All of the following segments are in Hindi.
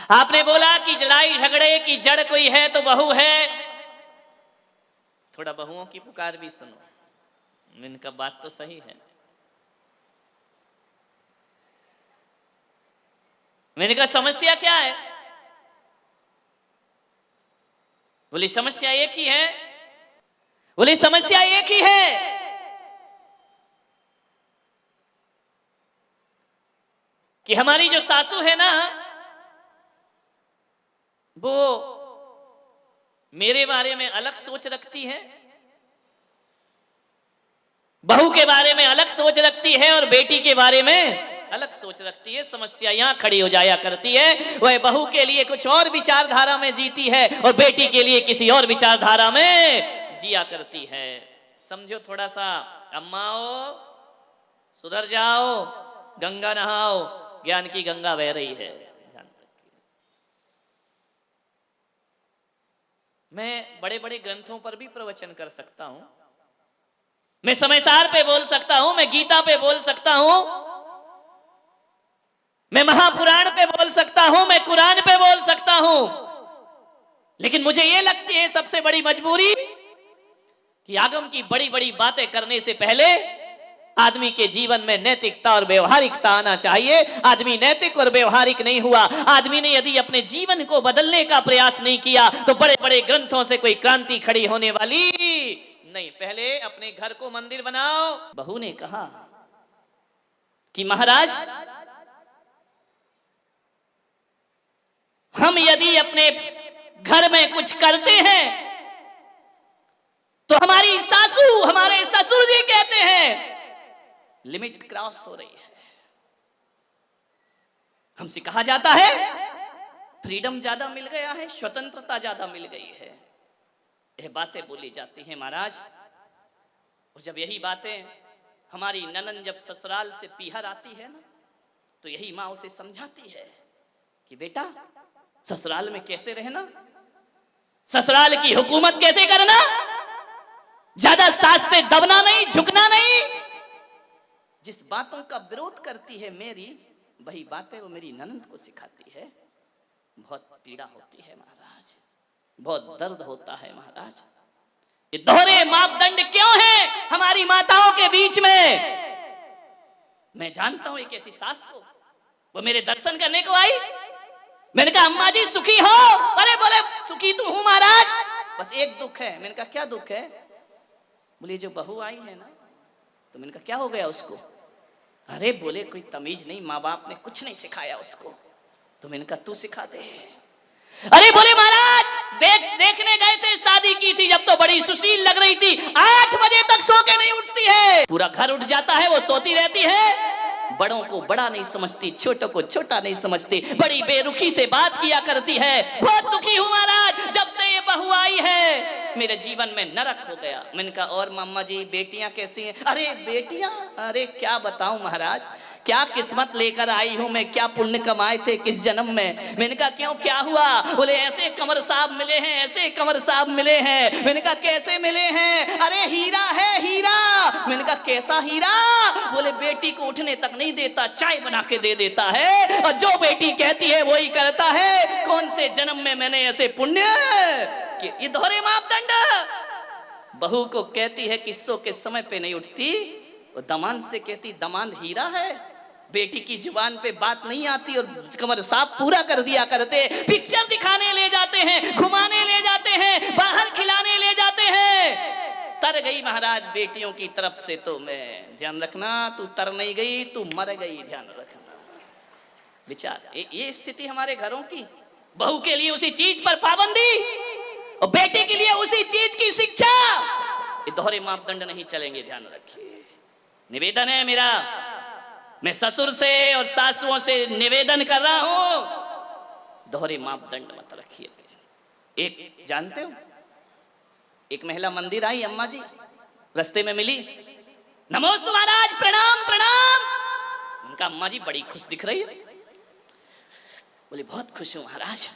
आपने बोला कि लड़ाई झगड़े की जड़ कोई है तो बहू है। थोड़ा बहुओं की पुकार भी सुनो, इनका बात तो सही है। मैंने कहा समस्या क्या है? बोली समस्या एक ही है। बोली समस्या एक ही है कि हमारी जो सासू है ना, वो मेरे बारे में अलग सोच रखती है, बहू के बारे में अलग सोच रखती है और बेटी के बारे में अलग सोच रखती है। समस्या यहां खड़ी हो जाया करती है। वह बहू के लिए कुछ और विचारधारा में जीती है और बेटी के लिए किसी और विचारधारा में जिया करती है। समझो थोड़ा सा, अम्माओ सुधर जाओ, गंगा नहाओ, ज्ञान की गंगा बह रही है। ध्यान रखिए। मैं बड़े बड़े ग्रंथों पर भी प्रवचन कर सकता हूं, मैं समयसार पे बोल सकता हूं, मैं गीता पे बोल सकता हूं, मैं महापुराण पे बोल सकता हूं, मैं कुरान पे बोल सकता हूं, लेकिन मुझे यह लगती है सबसे बड़ी मजबूरी कि आगम की बड़ी बड़ी बातें करने से पहले आदमी के जीवन में नैतिकता और व्यवहारिकता आना चाहिए। आदमी नैतिक और व्यवहारिक नहीं हुआ, आदमी ने यदि अपने जीवन को बदलने का प्रयास नहीं किया तो बड़े बड़े ग्रंथों से कोई क्रांति खड़ी होने वाली नहीं। पहले अपने घर को मंदिर बनाओ। बहू ने कहा कि महाराज, हम यदि अपने घर में कुछ करते हैं तो हमारी सासू, हमारे ससुर जी कहते हैं लिमिट क्रॉस हो रही है। हमसे कहा जाता है फ्रीडम ज्यादा मिल गया है, स्वतंत्रता ज्यादा मिल गई है, यह बातें बोली जाती हैं महाराज। और जब यही बातें हमारी ननन जब ससुराल से पीहर आती है ना, तो यही माँ उसे समझाती है कि बेटा ससुराल में कैसे रहना, ससुराल की हुकूमत कैसे करना, ज्यादा सास से दबना नहीं, झुकना नहीं। जिस बातों का विरोध करती है मेरी, वही बातें वो मेरी ननंद को सिखाती है। बहुत पीड़ा होती है महाराज, बहुत दर्द होता है महाराज। ये दोहरे मापदंड क्यों है हमारी माताओं के बीच में? मैं जानता हूं एक ऐसी सास को, वो मेरे दर्शन करने को आई। मैंने कहा अम्मा जी सुखी हो? अरे बोले सुखी तो हूं महाराज, बस एक दुख है। मैंने कहा क्या दुख है? बोले जो बहू आई है ना। तो मैंने कहा क्या हो गया उसको? अरे बोले कोई तमीज नहीं, माँ बाप ने कुछ नहीं सिखाया उसको। तो मैंने कहा तू सिखा दे। अरे बोले महाराज देखने गए थे, शादी की थी जब तो बड़ी सुशील लग रही थी, 8 बजे तक सो के नहीं उठती है, पूरा घर उठ जाता है, वो सोती रहती है, बड़ों को बड़ा नहीं समझती, छोटों को छोटा नहीं समझती, बड़ी बेरुखी से बात किया करती है। बहुत दुखी हूं महाराज, जब से ये बहू आई है मेरे जीवन में नरक हो गया। मैंने कहा और मामा जी बेटियां कैसी हैं? अरे बेटियां, अरे क्या बताऊं महाराज, क्या किस्मत लेकर आई हूं मैं, क्या पुण्य कमाए थे किस जन्म में। मैंने कहा क्यों क्या हुआ? बोले ऐसे कमर साहब मिले हैं, ऐसे कमर साहब मिले हैं। मैंने कहा कैसे मिले हैं? अरे हीरा है हीरा। मैंने कहा कैसा हीरा? बोले बेटी को उठने तक नहीं देता, चाय बना के दे देता है, और जो बेटी कहती है वही करता है। कौन से जन्म में मैंने ऐसे पुण्य कि ये दोहरे मापदंड। बहू को कहती है किस्सों के समय पे नहीं उठती, वो दमाद से कहती दमाद हीरा है। बेटी की जुबान पे बात नहीं आती और कमर साहब पूरा कर दिया करते। पिक्चर दिखाने ले जाते हैं, घुमाने ले जाते हैं, बाहर खिलाने ले जाते हैं। तर गई महाराज बेटियों की तरफ से। तो मैं ध्यान रखना, तू तर नहीं गई, तू मर गई, ध्यान रखना। विचार ये स्थिति हमारे घरों की। बहू के लिए उसी चीज पर पाबंदी और बेटे के लिए उसी चीज की शिक्षा। ये दोहरे मापदंड नहीं चलेंगे, ध्यान रखिए। निवेदन है मेरा, मैं ससुर से और सासुओं से निवेदन कर रहा हूं, दोहरे मापदंड मत रखिए। एक जानते हो, एक महिला मंदिर आई, अम्मा जी रास्ते में मिली, नमोस्तु महाराज, प्रणाम प्रणाम। उनका अम्मा जी बड़ी खुश दिख रही है। बोले बहुत खुश हूं महाराज।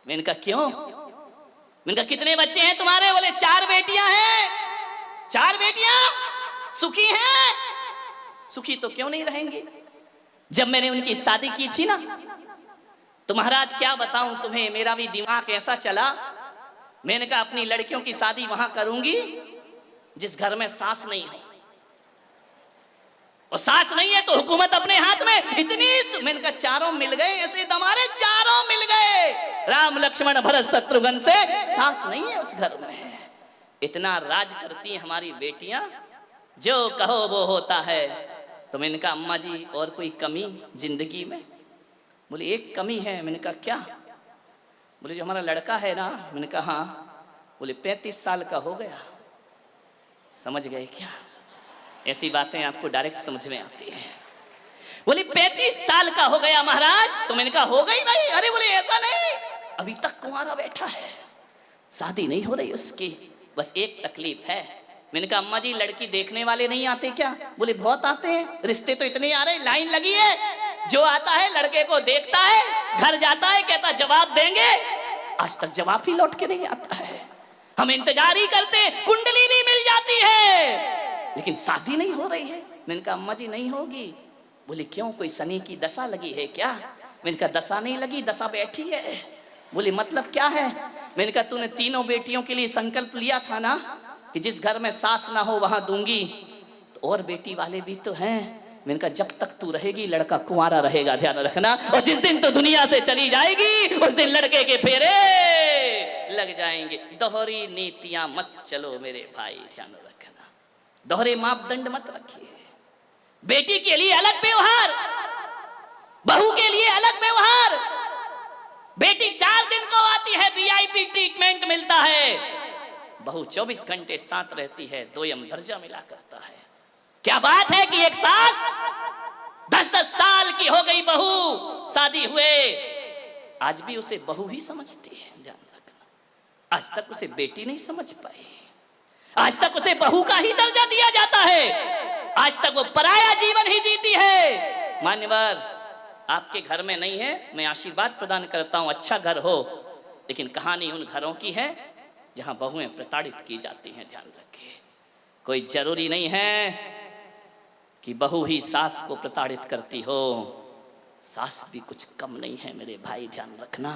मैंने कहा क्यों? मैंने कहा कितने बच्चे हैं तुम्हारे? बोले 4 बेटियां हैं। 4 बेटियां सुखी हैं? सुखी तो क्यों नहीं रहेंगी? जब मैंने उनकी शादी की थी ना, तो महाराज क्या बताऊं तुम्हें, मेरा भी दिमाग ऐसा चला, मैंने कहा अपनी लड़कियों की शादी वहां करूंगी जिस घर में सास नहीं हो, और सास नहीं है तो हुकूमत अपने हाथ में। इतनी मैंने कहा चारों मिल गए, ऐसे दमारे चारों मिल गए, राम लक्ष्मण भरत शत्रुघ्न से, सास नहीं है उस घर में। इतना राज करती हैं हमारी बेटियां, जो कहो वो होता है। तो मैंने कहा अम्मा जी और कोई कमी जिंदगी में? बोले एक कमी है। मैंने कहा क्या? बोले जो हमारा लड़का है ना। मैंने कहा हाँ। बोले 35 साल का हो गया। समझ गए क्या? ऐसी बातें आपको डायरेक्ट समझ में आती है। बोले 35 साल का हो गया महाराज। तो मैंने कहा हो गई भाई। अरे बोले ऐसा नहीं, अभी तक कुंवारा बैठा है, शादी नहीं हो रही उसकी, बस एक तकलीफ है। मैंने कहा अम्मा जी लड़की देखने वाले नहीं आते क्या? बोले बहुत आते हैं, रिश्ते तो इतने आ रहे, लाइन लगी है। जो आता है लड़के को देखता है, घर जाता है, कहता जवाब देंगे, आज तक जवाब ही लौट के नहीं आता है। हम इंतजार ही करते, कुंडली भी मिल जाती है लेकिन शादी नहीं हो रही है। मैंने कहा अम्मा जी नहीं होगी। बोले क्यों, कोई शनि की दशा लगी है क्या? मैंने कहा दशा नहीं लगी, दशा बैठी है। बोले मतलब क्या है? मैंने कहा तूने तीनों बेटियों के लिए संकल्प लिया था ना कि जिस घर में सास ना हो वहां दूंगी, तो और बेटी वाले भी तो हैं। मैंने कहा जब तक तू रहेगी लड़का कुंवारा रहेगा, ध्यान रखना, और जिस दिन तो दुनिया से चली जाएगी उस दिन लड़के के फेरे लग जाएंगे। दोहरी नीतियां मत चलो मेरे भाई, ध्यान रखना, दोहरे मापदंड मत रखिए। बेटी के लिए अलग व्यवहार, बहू के लिए अलग व्यवहार। बेटी 4 दिन को आती है, वीआईपी ट्रीटमेंट मिलता है, बहू 24 घंटे साथ रहती है, 2 दर्जा मिला करता है। क्या बात है कि एक सास 10-10 साल की हो गई बहू, शादी हुए, आज भी उसे बहू ही समझती है, ध्यान रखना। आज तक उसे बेटी नहीं समझ पाई, आज तक उसे बहू का ही दर्जा दिया जाता है, आज तक वो पराया जीवन ही जीती है। मान्यवर आपके घर में नहीं है, मैं आशीर्वाद प्रदान करता हूं, अच्छा घर हो, लेकिन कहानी उन घरों की है जहां बहुएं प्रताड़ित की जाती हैं, ध्यान रखिए। कोई जरूरी नहीं है कि बहू ही सास को प्रताड़ित करती हो, सास भी कुछ कम नहीं है मेरे भाई, ध्यान रखना।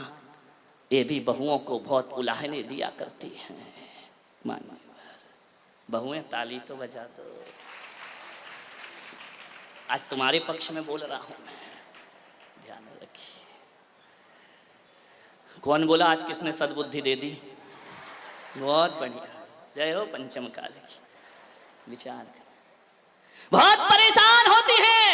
ये भी बहुओं को बहुत उलाहने दिया करती हैं। मानिए बहुएं, ताली तो बजा दो, आज तुम्हारे पक्ष में बोल रहा हूं मैं, ध्यान रखिए। कौन बोला आज किसने सद्बुद्धि दे दी? बहुत बढ़िया, जय हो पंचम काल की। विचार बहुत परेशान होती हैं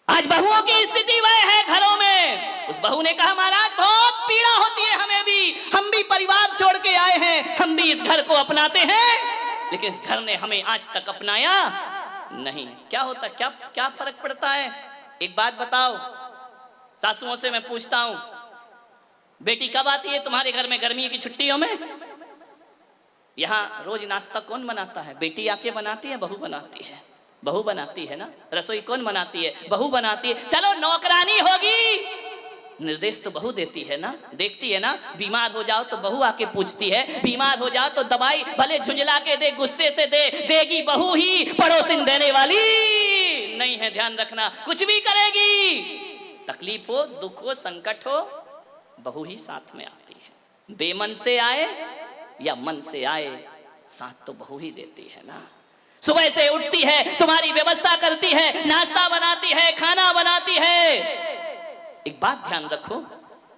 आज बहुओं की स्थिति वह है घरों में। उस बहू ने कहा महाराज बहुत पीड़ा होती है हमें भी, हम भी परिवार छोड़ के आए हैं, हम भी इस घर को अपनाते हैं, लेकिन इस घर ने हमें आज तक अपनाया नहीं। क्या होता, क्या क्या फर्क पड़ता है? एक बात बताओ, सासुओं से मैं पूछता हूं, बेटी कब आती है तुम्हारे घर में गर्मी की छुट्टियों में? यहाँ रोज नाश्ता कौन बनाता है? बेटी आके बनाती है, बहू बनाती है? बहू बनाती है ना। रसोई कौन बनाती है? बहू बनाती है। चलो नौकरानी होगी, निर्देश तो बहू देती है ना, देखती है ना। बीमार हो जाओ तो बहू आके पूछती है, बीमार हो जाओ तो दवाई भले झुंझला के दे, गुस्से से दे, देगी बहू ही, पड़ोसिन देने वाली नहीं है, ध्यान रखना। कुछ भी करेगी, तकलीफ हो, दुख हो, संकट हो, बहू ही साथ में आती है। बेमन से आए या मन से आए, साथ तो बहू ही देती है ना। सुबह से उठती है, तुम्हारी व्यवस्था करती है, नाश्ता बनाती है, खाना बनाती है। एक बात ध्यान रखो,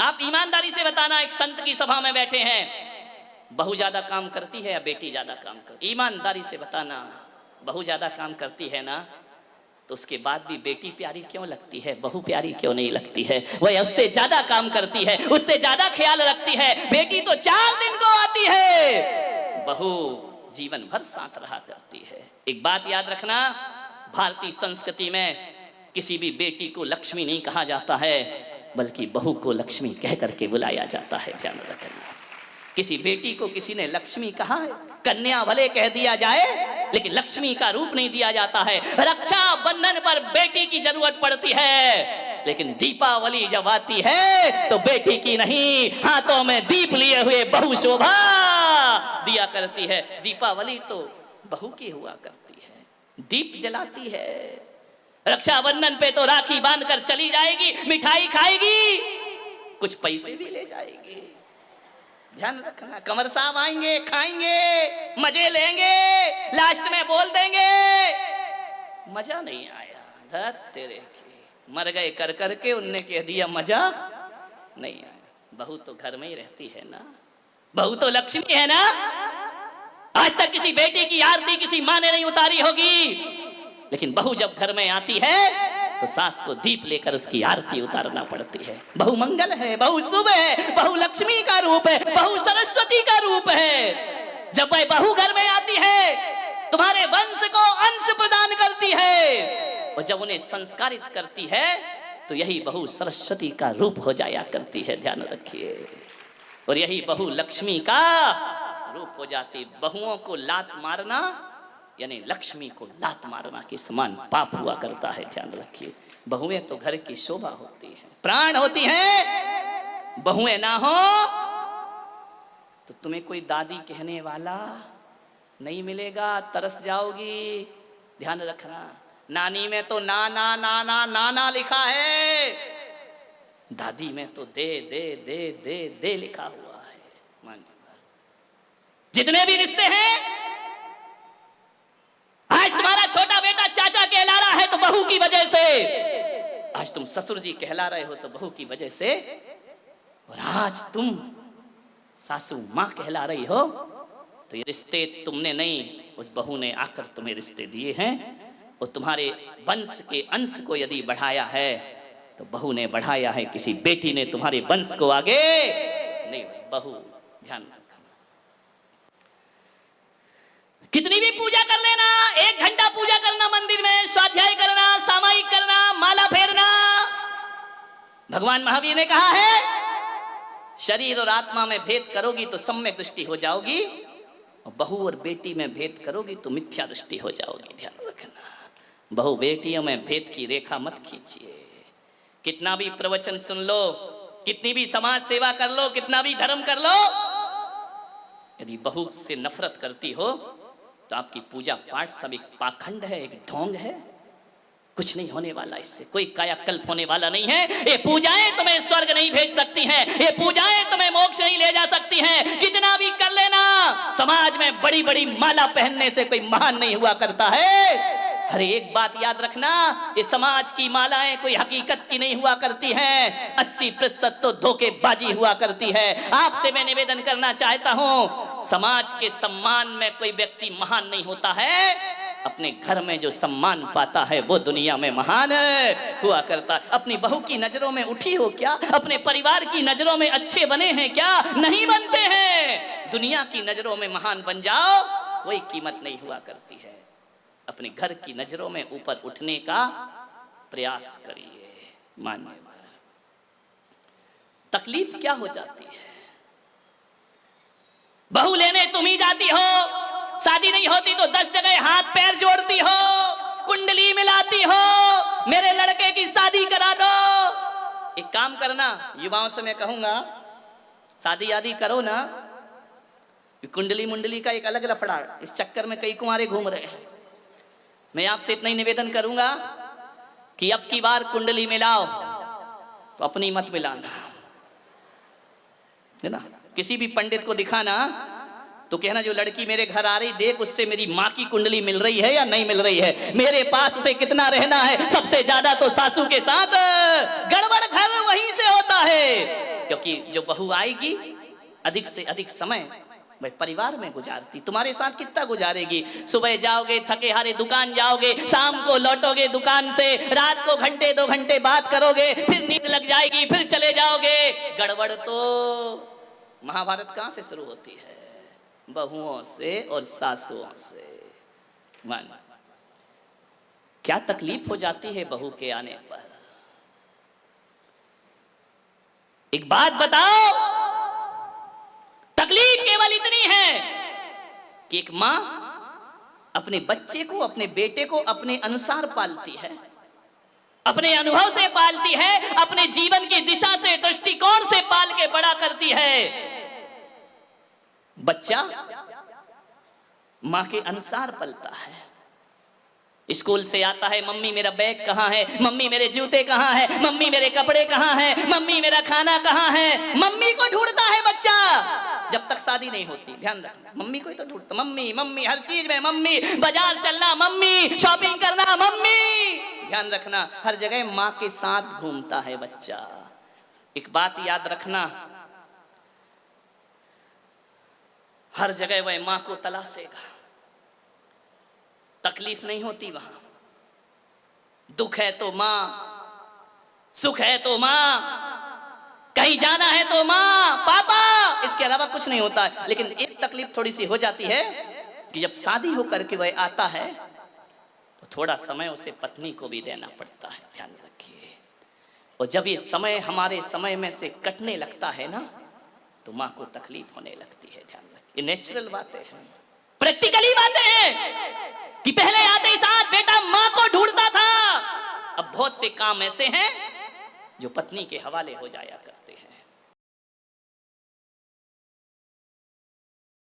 आप ईमानदारी से बताना, एक संत की सभा में बैठे हैं, बहू ज्यादा काम करती है या बेटी ज्यादा काम करती है? ईमानदारी से बताना। बहू ज्यादा काम करती है ना, तो उसके बाद भी बेटी प्यारी क्यों लगती है, बहू प्यारी क्यों नहीं लगती है? वह उससे ज्यादा काम करती है, उससे ज्यादा ख्याल रखती है। बेटी तो 4 दिन को आती है, बहू जीवन भर साथ रहा करती है। एक बात याद रखना, भारतीय संस्कृति में किसी भी बेटी को लक्ष्मी नहीं कहा जाता है, बल्कि बहू को लक्ष्मी कह करके बुलाया जाता है, ध्यान रखना। किसी बेटी को किसी ने लक्ष्मी कहा है, कन्या भले कह दिया जाए, लेकिन लक्ष्मी का रूप नहीं दिया जाता है। रक्षा बंधन पर बेटी की जरूरत पड़ती है, लेकिन दीपावली जब आती है तो बेटी की नहीं, हाथों में दीप लिए हुए बहू शोभा दिया करती है। दीपावली तो बहू की हुआ करती है, दीप जलाती है, रक्षाबंधन पे तो राखी बांधकर चली जाएगी, मिठाई खाएगी, कुछ पैसे भी ले जाएगी। ध्यान रखना, कंवर साहब आएंगे, खाएंगे, मजे लेंगे, लास्ट में बोल देंगे मजा नहीं आया, धत तेरे की, मर गए कर करके, उनने कह दिया मजा नहीं आया। बहू तो घर में ही रहती है ना, बहू तो लक्ष्मी है ना। आज तक किसी बेटी की आरती किसी माँ ने नहीं उतारी होगी, लेकिन बहू जब घर में आती है तो सास को दीप लेकर उसकी आरती उतारना पड़ती है। बहू मंगल है, बहू शुभ है, बहू लक्ष्मी का रूप है, बहू सरस्वती का रूप है। जब वह बहू घर में आती है, तुम्हारे वंश को अंश प्रदान करती है, और जब उन्हें संस्कारित करती है तो यही बहू सरस्वती का रूप हो जाया करती है। ध्यान रखिए, और यही बहू लक्ष्मी का रूप हो जाती। बहुओं को लात मारना यानी लक्ष्मी को लात मारना के समान पाप हुआ करता है। ध्यान रखिए, बहुएं तो घर की शोभा होती है, प्राण होती हैं। बहुएं ना हो तो तुम्हें कोई दादी कहने वाला नहीं मिलेगा, तरस जाओगी। ध्यान रखना, नानी में तो नाना नाना नाना लिखा है, दादी में तो दे दे दे दे दे लिखा हुआ है। मानिए, जितने भी रिश्ते हैं, आज तुम्हारा छोटा बेटा चाचा कहला रहा है तो बहू की वजह से, आज तुम ससुर जी कहला रहे हो तो बहू की वजह से, और आज तुम सासू माँ कहला रही हो तो ये रिश्ते तुमने नहीं, उस बहू ने आकर तुम्हें रिश्ते दिए हैं। और तुम्हारे वंश के अंश को यदि बढ़ाया है तो बहू ने बढ़ाया है, किसी बेटी ने तुम्हारे वंश को आगे नहीं। बहू ध्यान रखना, कितनी भी पूजा कर लेना, 1 घंटा पूजा करना, मंदिर में स्वाध्याय करना, सामायिक करना, माला फेरना, भगवान महावीर ने कहा है शरीर और आत्मा में भेद करोगी तो सम्यक दृष्टि हो जाओगी, और बहू और बेटी में भेद करोगी तो मिथ्या दृष्टि हो जाओगी। ध्यान रखना, बहू बेटियों में भेद की रेखा मत खींचिए। कितना भी प्रवचन सुन लो, कितनी भी समाज सेवा कर लो, कितना भी धर्म कर लो, यदि बहू से नफरत करती हो तो आपकी पूजा पाठ सब एक पाखंड है, एक ढोंग है, कुछ नहीं होने वाला, इससे कोई कायाकल्प होने वाला नहीं है। ये पूजाएं तुम्हें स्वर्ग नहीं भेज सकती हैं, ये पूजाएं तुम्हें मोक्ष नहीं ले जा सकती हैं। कितना भी कर लेना, समाज में बड़ी बड़ी माला पहनने से कोई महान नहीं हुआ करता है। हर एक बात याद रखना, ये समाज की मालाएं कोई हकीकत की नहीं हुआ करती हैं, 80% तो धोखेबाजी हुआ करती है। आपसे मैं निवेदन करना चाहता हूं, समाज के सम्मान में कोई व्यक्ति महान नहीं होता है, अपने घर में जो सम्मान पाता है वो दुनिया में महान हुआ करता है। अपनी बहू की नजरों में उठी हो क्या? अपने परिवार की नजरों में अच्छे बने हैं क्या? नहीं बनते हैं। दुनिया की नजरों में महान बन जाओ, कोई कीमत नहीं हुआ करती है। अपने घर की नजरों में ऊपर उठने का प्रयास करिए। मानिए, तकलीफ क्या हो जाती है? बहू लेने तुम ही जाती हो, शादी नहीं होती तो 10 जगह हाथ पैर जोड़ती हो, कुंडली मिलाती हो, मेरे लड़के की शादी करा दो। एक काम करना, युवाओं से मैं कहूंगा, शादी आदि करो ना, कुंडली मुंडली का एक अलग लफड़ा, इस चक्कर में कई कुंवारे घूम रहे हैं। मैं आपसे इतना ही निवेदन करूंगा कि अब की बार कुंडली मिलाओ तो अपनी मत मिलाना, है ना। किसी भी पंडित को दिखाना तो कहना जो लड़की मेरे घर आ रही, देख उससे मेरी माँ की कुंडली मिल रही है या नहीं मिल रही है, मेरे पास उसे कितना रहना है। सबसे ज्यादा तो सासू के साथ गड़बड़ घर वहीं से होता है, क्योंकि जो बहू आएगी अधिक से अधिक समय वह परिवार में गुजारती, तुम्हारे साथ कितना गुजारेगी? सुबह जाओगे थके हारे दुकान जाओगे, शाम को लौटोगे दुकान से, रात को घंटे 2 घंटे बात करोगे, फिर नींद लग जाएगी, फिर चले जाओगे। गड़बड़ तो महाभारत कहां से शुरू होती है? बहुओं से और सासुओं से। मान क्या तकलीफ हो जाती है बहू के आने पर। एक बात बताओ, तकलीफ केवल इतनी है कि एक मां अपने बच्चे को, अपने बेटे को अपने अनुसार पालती है, अपने अनुभव से पालती है, अपने जीवन की दिशा से, दृष्टिकोण से पाल के बड़ा करती है। बच्चा मां के अनुसार पलता है, स्कूल से आता है, मम्मी मेरा बैग कहाँ है, मम्मी मेरे जूते कहाँ है, मम्मी मेरे कपड़े कहाँ है, मम्मी मेरा खाना कहाँ है। मम्मी को ढूंढता है बच्चा जब तक शादी नहीं होती। ध्यान रखना, मम्मी को ही तो ढूंढता, मम्मी मम्मी हर चीज में मम्मी, बाजार चलना मम्मी, शॉपिंग करना मम्मी। ध्यान रखना, हर जगह माँ के साथ घूमता है बच्चा। एक बात याद रखना, हर जगह वह माँ को तलाशेगा, तकलीफ नहीं होती वहां। दुख है तो माँ, सुख है तो माँ, कहीं जाना है तो माँ पापा, इसके अलावा कुछ नहीं होता है। लेकिन एक तकलीफ थोड़ी सी हो जाती है कि जब शादी होकर के वह आता है तो थोड़ा समय उसे पत्नी को भी देना पड़ता है। ध्यान रखिए। और जब ये समय हमारे समय में से कटने लगता है ना, तो माँ को तकलीफ होने लगती है। ध्यान रखिए, ये नेचुरल बातें हैं, प्रैक्टिकली बातें हैं कि पहले आते ही साथ बेटा माँ को ढूंढता था, अब बहुत से काम ऐसे हैं जो पत्नी के हवाले हो जाया करते हैं।